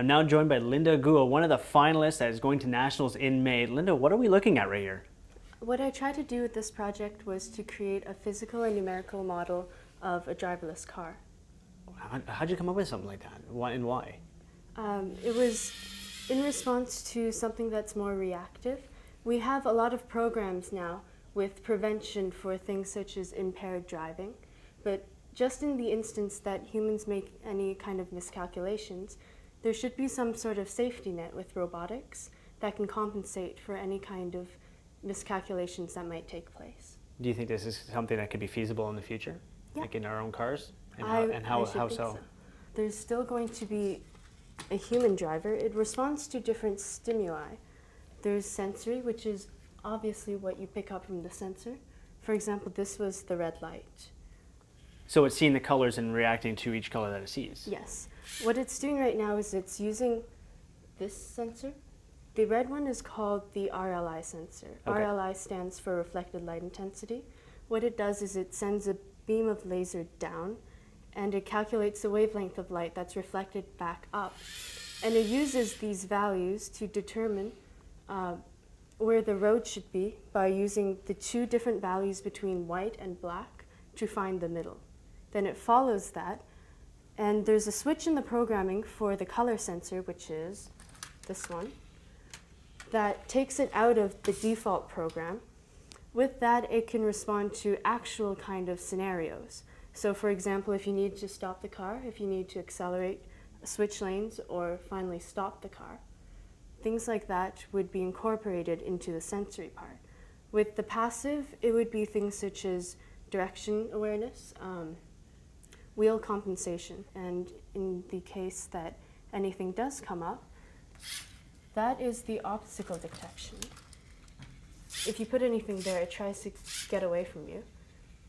I'm now joined by Linda Guo, one of the finalists that is going to nationals in May. Linda, what are we looking at right here? What I tried to do with this project was to create a physical and numerical model of a driverless car. How'd you come up with something like that? Why and why? It was in response to something that's more reactive. We have a lot of programs now with prevention for things such as impaired driving, but just in the instance that humans make any kind of miscalculations, there should be some sort of safety net with robotics that can compensate for any kind of miscalculations that might take place. Do you think this is something that could be feasible in the future? Yeah. Like in our own cars? I How should think so? There's still going to be a human driver. It responds to different stimuli. There's sensory, which is obviously what you pick up from the sensor. For example, this was the red light. So it's seeing the colors and reacting to each color that it sees? Yes. What it's doing right now is it's using this sensor. The red one is called the RLI sensor. Okay. RLI stands for reflected light intensity. What it does is it sends a beam of laser down, and it calculates the wavelength of light that's reflected back up. And it uses these values to determine where the road should be by using the two different values between white and black to find the middle. Then it follows that, and there's a switch in the programming for the color sensor, which is this one, that takes it out of the default program. With that, it can respond to actual kind of scenarios. So for example, if you need to stop the car, if you need to accelerate, switch lanes, or finally stop the car, things like that would be incorporated into the sensory part. With the passive, it would be things such as direction awareness, wheel compensation, and in the case that anything does come up, that is the obstacle detection. If you put anything there, it tries to get away from you.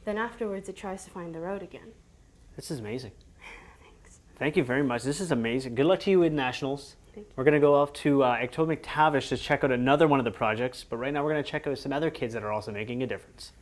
Then afterwards, it tries to find the road again. This is amazing. Thanks. Thank you very much. This is amazing. Good luck to you in nationals. Thank you. We're going to go off to Etobicoke McTavish to check out another one of the projects, but right now we're going to check out some other kids that are also making a difference.